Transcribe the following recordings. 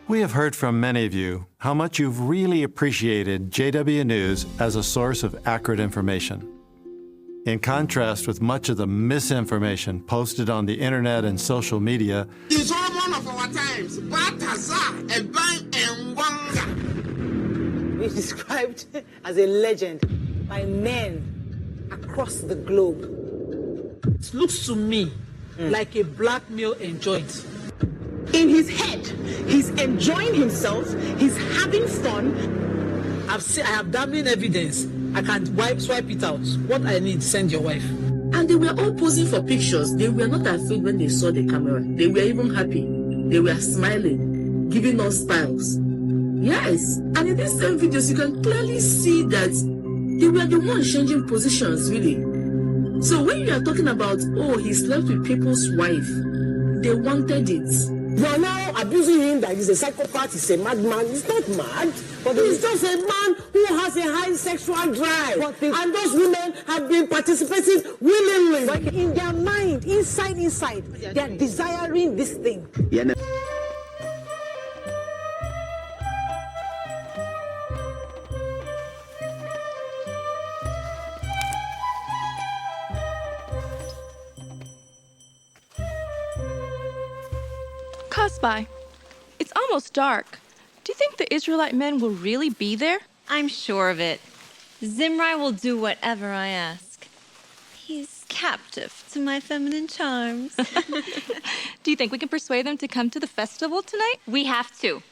We have heard from many of you how much you've really appreciated JW News as a source of accurate information. In contrast with much of the misinformation posted on the internet and social media, the Solomon of our times, Baltasar, Ebang, Engonga, is described as a legend by men across the globe. It looks to me like a blackmail enjoyment. In his head, he's enjoying himself, he's having fun. I have damning evidence. I can swipe it out. What I need, send your wife. And they were all posing for pictures. They were not afraid when they saw the camera. They were even happy. They were smiling, giving us smiles. Yes, and in these same videos, you can clearly see that they were the ones changing positions, really. So when you are talking about, oh, he slept with people's wife, they wanted it. You are now abusing him that he's a psychopath, he's a madman. He's not mad. But he's just a man who has a high sexual drive. And those women have been participating willingly. But in their mind, inside, they are desiring this thing. Yeah, no. Kasbai, it's almost dark. Do you think the Israelite men will really be there? I'm sure of it. Zimri will do whatever I ask. He's captive to my feminine charms. Do you think we can persuade them to come to the festival tonight? We have to.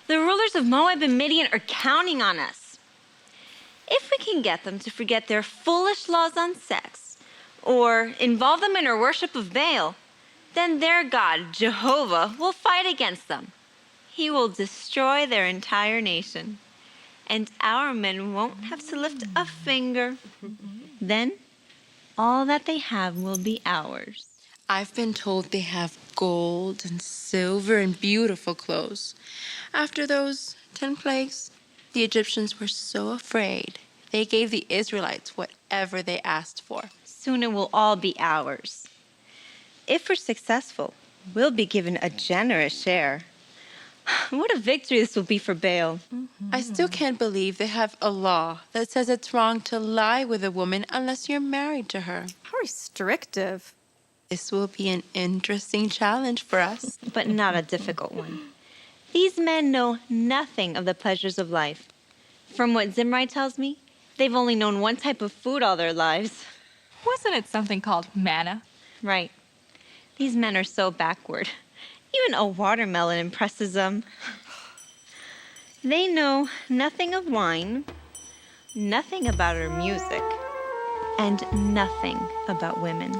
The rulers of Moab and Midian are counting on us. If we can get them to forget their foolish laws on sex, or involve them in our worship of Baal, then their God, Jehovah, will fight against them. He will destroy their entire nation, and our men won't have to lift a finger. Then, all that they have will be ours. I've been told they have gold and silver and beautiful clothes. After those 10 plagues, the Egyptians were so afraid, they gave the Israelites whatever they asked for. Soon it will all be ours. If we're successful, we'll be given a generous share. What a victory this will be for Baal. I still can't believe they have a law that says it's wrong to lie with a woman unless you're married to her. How restrictive. This will be an interesting challenge for us. But not a difficult one. These men know nothing of the pleasures of life. From what Zimri tells me, they've only known one type of food all their lives. Wasn't it something called manna? Right. These men are so backward. Even a watermelon impresses them. They know nothing of wine, nothing about our music, and nothing about women.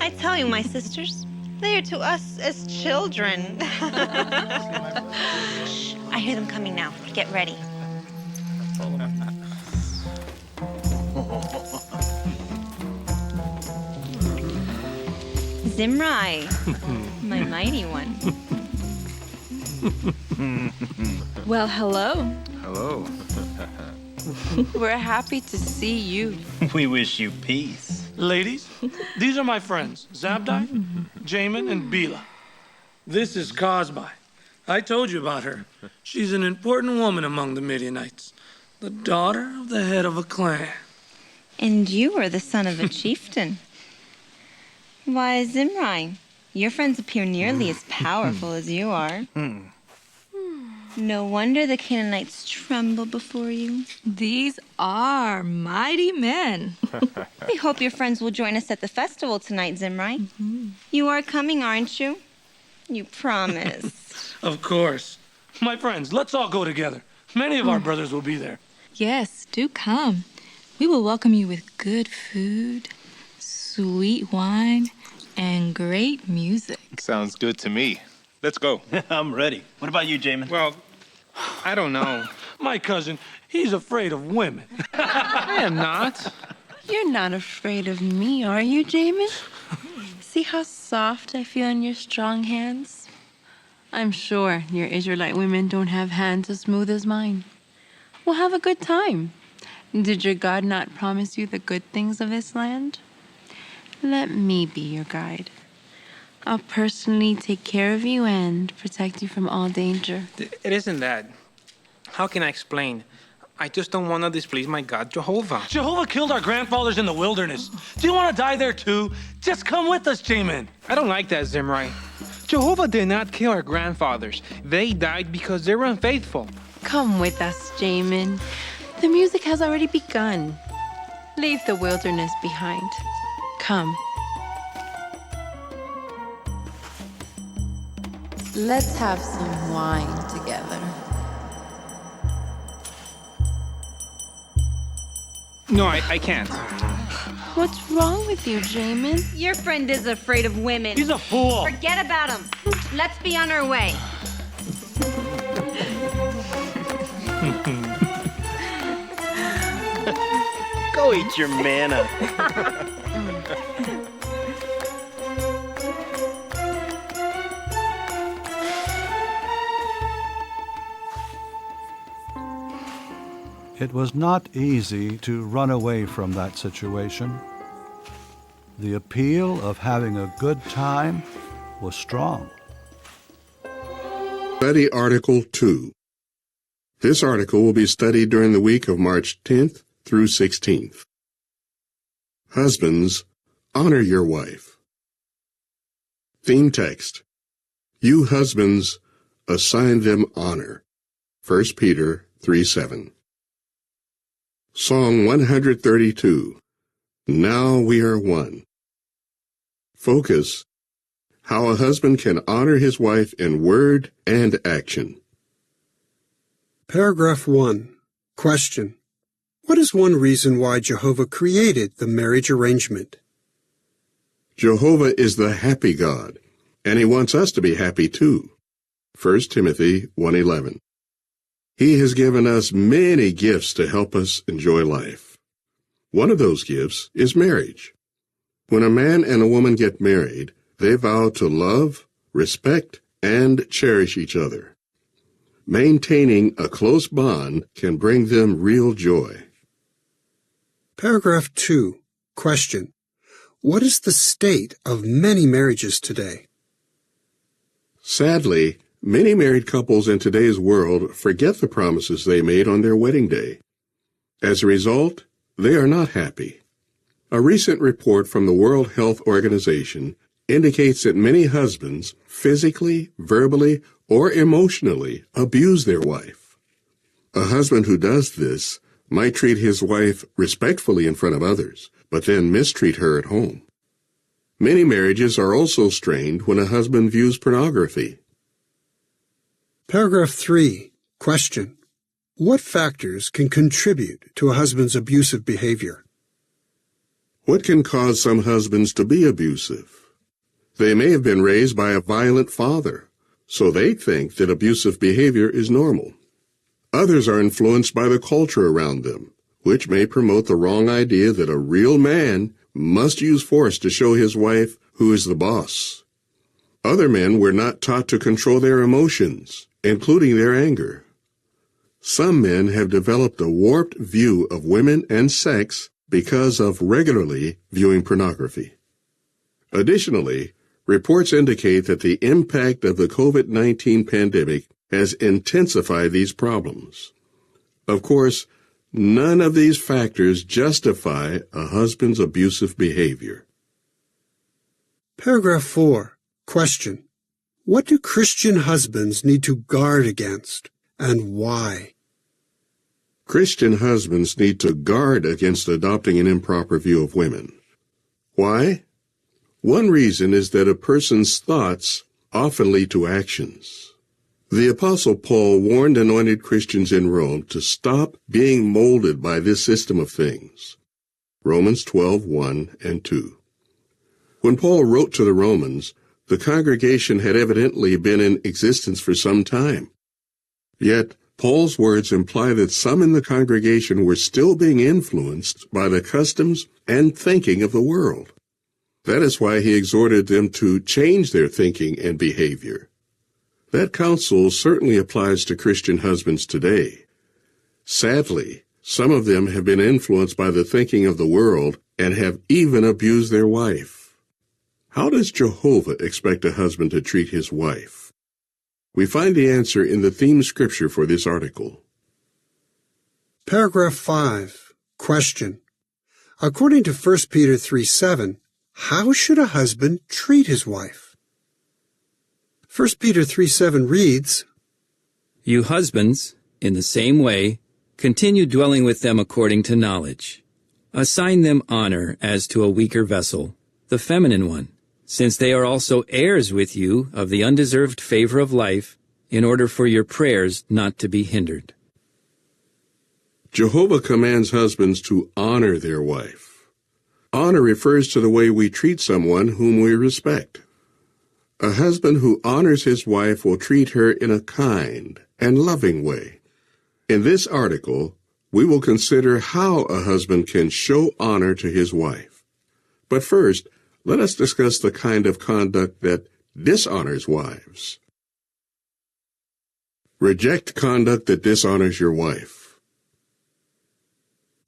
I tell you, my sisters, they are to us as children. Shh, I hear them coming now. Get ready. Zimri, my mighty one. Well, hello. Hello. We're happy to see you. We wish you peace. Ladies, these are my friends, Zabdi, Jamin, and Bila. This is Kasbai. I told you about her. She's an important woman among the Midianites, the daughter of the head of a clan. And you are the son of a chieftain. Why, Zimri, your friends appear nearly as powerful as you are. No wonder the Canaanites tremble before you. These are mighty men. We hope your friends will join us at the festival tonight, Zimri. You are coming, aren't you? You promised. Of course. My friends, let's all go together. Many of our brothers will be there. Yes, do come. We will welcome you with good food, sweet wine, and great music. Sounds good to me. Let's go. I'm ready. What about you, Jamin? Well, I don't know. my cousin, he's afraid of women. I am not. You're not afraid of me, are you, Jamin? See how soft I feel in your strong hands? I'm sure your Israelite women don't have hands as smooth as mine. We'll have a good time. Did your God not promise you the good things of this land? Let me be your guide. I'll personally take care of you and protect you from all danger. It isn't that. How can I explain? I just don't want to displease my God, Jehovah. Jehovah killed our grandfathers in the wilderness. Do you want to die there too? Just come with us, Jamin. I don't like that, Zimri. Jehovah did not kill our grandfathers. They died because they were unfaithful. Come with us, Jamin. The music has already begun. Leave the wilderness behind. Come. Let's have some wine together. No, I can't. What's wrong with you, Jamin? Your friend is afraid of women. He's a fool. Forget about him. Let's be on our way. Go eat your manna. It was not easy to run away from that situation. The appeal of having a good time was strong. Study Article 2. This article will be studied during the week of March 10th through 16th. Husbands, honor your wife. Theme text. You husbands, assign them honor. 1 Peter 3:7. Song 132. Now we are one. Focus. How a husband can honor his wife in word and action. Paragraph 1. Question. What is one reason why Jehovah created the marriage arrangement? Jehovah is the happy God, and he wants us to be happy too. 1 Timothy 1:11. He has given us many gifts to help us enjoy life. One of those gifts is marriage. When a man and a woman get married, they vow to love, respect, and cherish each other. Maintaining a close bond can bring them real joy. Paragraph 2. Question. What is the state of many marriages today? Sadly, many married couples in today's world forget the promises they made on their wedding day. As a result, they are not happy. A recent report from the World Health Organization indicates that many husbands physically, verbally, or emotionally abuse their wife. A husband who does this might treat his wife respectfully in front of others, but then mistreat her at home. Many marriages are also strained when a husband views pornography. Paragraph 3. Question. What factors can contribute to a husband's abusive behavior? What can cause some husbands to be abusive? They may have been raised by a violent father, so they think that abusive behavior is normal. Others are influenced by the culture around them, which may promote the wrong idea that a real man must use force to show his wife who is the boss. Other men were not taught to control their emotions, including their anger. Some men have developed a warped view of women and sex because of regularly viewing pornography. Additionally, reports indicate that the impact of the COVID-19 pandemic has intensified these problems. Of course, none of these factors justify a husband's abusive behavior. Paragraph 4. Question. What do Christian husbands need to guard against, and why? Christian husbands need to guard against adopting an improper view of women. Why? One reason is that a person's thoughts often lead to actions. The Apostle Paul warned anointed Christians in Rome to stop being molded by this system of things. Romans 12:1 and 2. When Paul wrote to the Romans, the congregation had evidently been in existence for some time. Yet, Paul's words imply that some in the congregation were still being influenced by the customs and thinking of the world. That is why he exhorted them to change their thinking and behavior. That counsel certainly applies to Christian husbands today. Sadly, some of them have been influenced by the thinking of the world and have even abused their wife. How does Jehovah expect a husband to treat his wife? We find the answer in the theme scripture for this article. Paragraph 5. Question. According to 1 Peter 3:7, how should a husband treat his wife? 1 Peter 3:7 reads, You husbands, in the same way, continue dwelling with them according to knowledge. Assign them honor as to a weaker vessel, the feminine one, since they are also heirs with you of the undeserved favor of life, in order for your prayers not to be hindered. Jehovah commands husbands to honor their wife. Honor refers to the way we treat someone whom we respect. A husband who honors his wife will treat her in a kind and loving way. In this article, we will consider how a husband can show honor to his wife. But first, let us discuss the kind of conduct that dishonors wives. Reject conduct that dishonors your wife.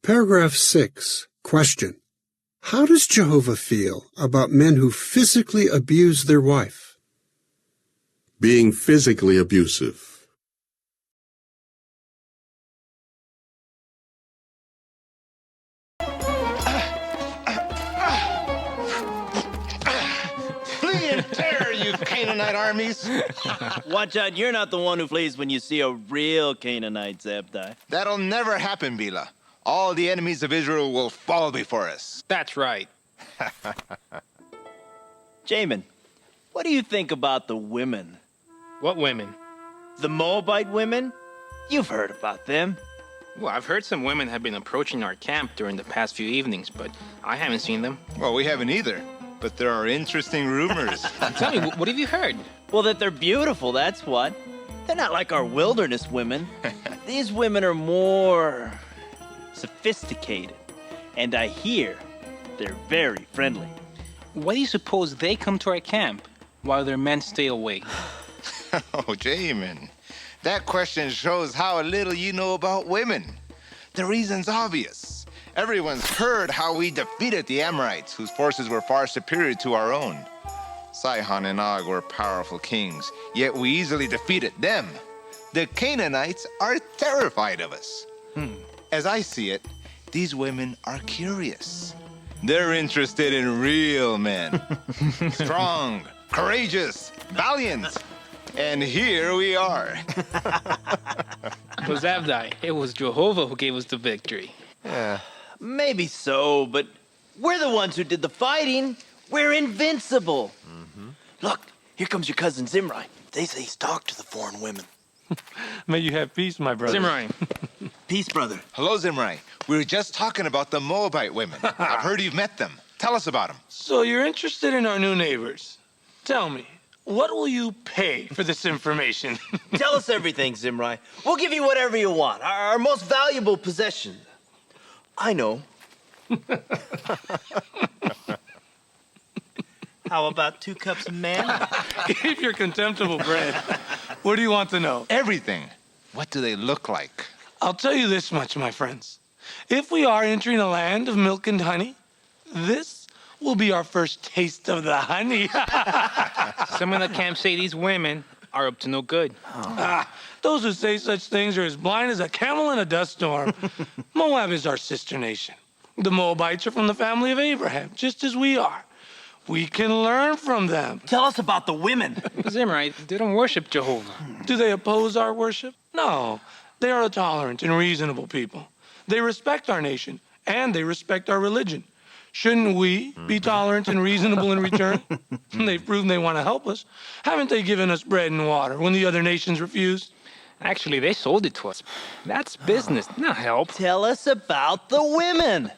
Paragraph 6. Question. How does Jehovah feel about men who physically abuse their wife? Being physically abusive. Flee in terror, you Canaanite armies. Watch out, you're not the one who flees when you see a real Canaanite, Zabdi. That'll never happen, Bila. All the enemies of Israel will fall before us. That's right. Jamin, what do you think about the women? What women? The Moabite women? You've heard about them. Well, I've heard some women have been approaching our camp during the past few evenings, but I haven't seen them. Well, we haven't either, but there are interesting rumors. Tell me, what have you heard? Well, that they're beautiful, that's what. They're not like our wilderness women. These women are more sophisticated, and I hear they're very friendly. Why do you suppose they come to our camp while their men stay away? Oh, Jamin, that question shows how little you know about women. The reason's obvious. Everyone's heard how we defeated the Amorites, whose forces were far superior to our own. Sihon and Og were powerful kings, yet we easily defeated them. The Canaanites are terrified of us. As I see it, these women are curious. They're interested in real men. Strong, courageous, valiant. And here we are. Was Abdai? It was Jehovah who gave us the victory. Maybe so, but we're the ones who did the fighting. We're invincible. Look, here comes your cousin Zimri. They say he's talked to the foreign women. May you have peace, my brother. Zimri. Peace, brother. Hello, Zimri. We were just talking about the Moabite women. I've heard you've met them. Tell us about them. So you're interested in our new neighbors. Tell me, what will you pay for this information? Tell us everything, Zimri. We'll give you whatever you want. Our most valuable possession. I know. How about 2 cups of manna? Keep your contemptible bread. What do you want to know? Everything. What do they look like? I'll tell you this much, my friends. If we are entering a land of milk and honey, this will be our first taste of the honey. Some in the camp say these women are up to no good. Those who say such things are as blind as a camel in a dust storm. Moab is our sister nation. The Moabites are from the family of Abraham, just as we are. We can learn from them. Tell us about the women. Zimri, they don't worship Jehovah. Do they oppose our worship? No. They are a tolerant and reasonable people. They respect our nation, and they respect our religion. Shouldn't we be tolerant and reasonable in return? They've proven they want to help us. Haven't they given us bread and water when the other nations refused? Actually, they sold it to us. That's business, not help. Tell us about the women.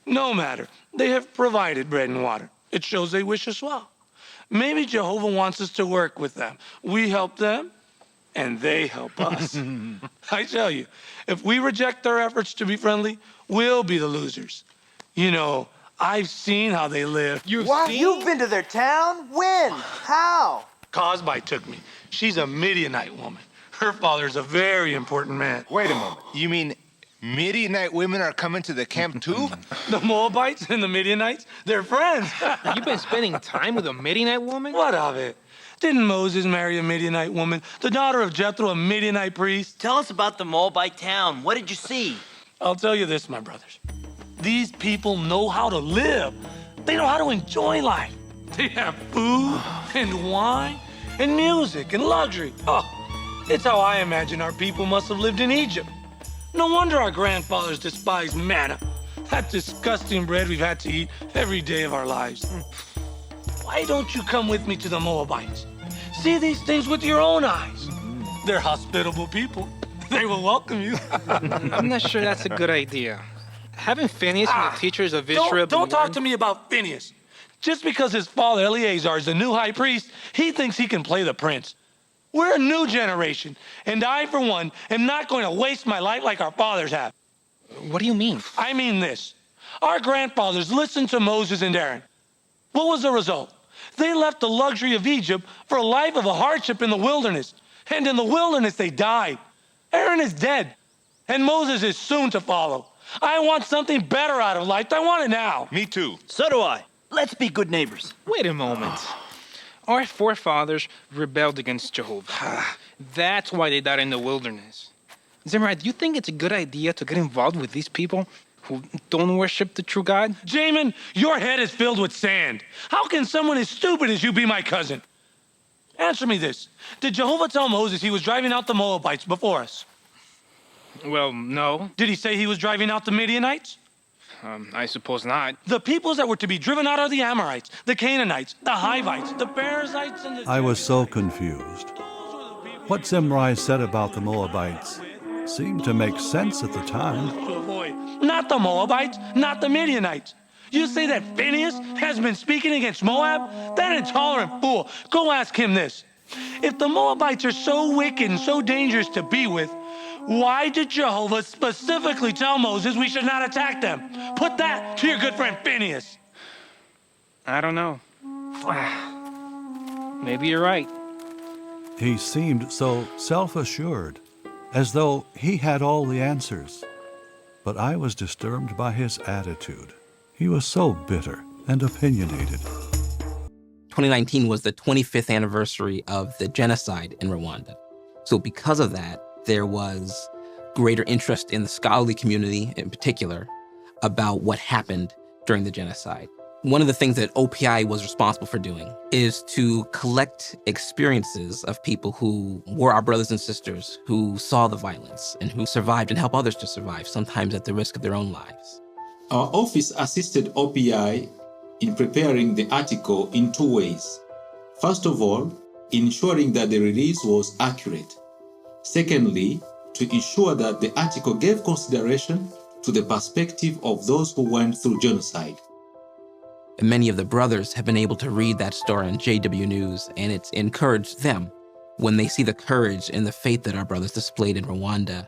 No matter. They have provided bread and water. It shows they wish us well. Maybe Jehovah wants us to work with them. We help them, and they help us. I tell you, if we reject their efforts to be friendly, we'll be the losers. You know, I've seen how they live. What? You've been to their town? When? How? Cosby took me. She's a Midianite woman. Her father's a very important man. Wait a moment. You mean Midianite women are coming to the camp too? The Moabites and the Midianites, they're friends. You've been spending time with a Midianite woman? What of it? Didn't Moses marry a Midianite woman, the daughter of Jethro, a Midianite priest? Tell us about the Moabite town. What did you see? I'll tell you this, my brothers. These people know how to live. They know how to enjoy life. They have food and wine and music and luxury. Oh, it's how I imagine our people must have lived in Egypt. No wonder our grandfathers despised manna, that disgusting bread we've had to eat every day of our lives. Why don't you come with me to the Moabites? See these things with your own eyes. They're hospitable people. They will welcome you. I'm not sure that's a good idea. Haven't Phineas and the teachers of Israel Don't talk to me about Phineas. Just because his father Eleazar is the new high priest, he thinks he can play the prince. We're a new generation, and I, for one, am not going to waste my life like our fathers have. What do you mean? I mean this. Our grandfathers listened to Moses and Aaron. What was the result? They left the luxury of Egypt for a life of a hardship in the wilderness. And in the wilderness, they died. Aaron is dead, and Moses is soon to follow. I want something better out of life. I want it now. Me too. So do I. Let's be good neighbors. Wait a moment. Our forefathers rebelled against Jehovah. That's why they died in the wilderness. Zimri, do you think it's a good idea to get involved with these people who don't worship the true God? Jamin, your head is filled with sand. How can someone as stupid as you be my cousin? Answer me this. Did Jehovah tell Moses he was driving out the Moabites before us? Well, no. Did he say he was driving out the Midianites? I suppose not. The peoples that were to be driven out are the Amorites, the Canaanites, the Hivites, the Perizzites, and the... I was so confused. What Zimri said about the Moabites seemed to make sense at the time. To avoid. Not the Moabites, not the Midianites. You say that Phineas has been speaking against Moab? That intolerant fool. Go ask him this. If the Moabites are so wicked and so dangerous to be with, why did Jehovah specifically tell Moses we should not attack them? Put that to your good friend Phineas. I don't know. Maybe you're right. He seemed so self-assured, as though he had all the answers. But I was disturbed by his attitude. He was so bitter and opinionated. 2019 was the 25th anniversary of the genocide in Rwanda. So because of that, there was greater interest in the scholarly community in particular about what happened during the genocide. One of the things that OPI was responsible for doing is to collect experiences of people who were our brothers and sisters, who saw the violence and who survived, and help others to survive, sometimes at the risk of their own lives. Our office assisted OPI in preparing the article in two ways. First of all, ensuring that the release was accurate. Secondly, to ensure that the article gave consideration to the perspective of those who went through genocide. And many of the brothers have been able to read that story on JW News, and it's encouraged them when they see the courage and the faith that our brothers displayed in Rwanda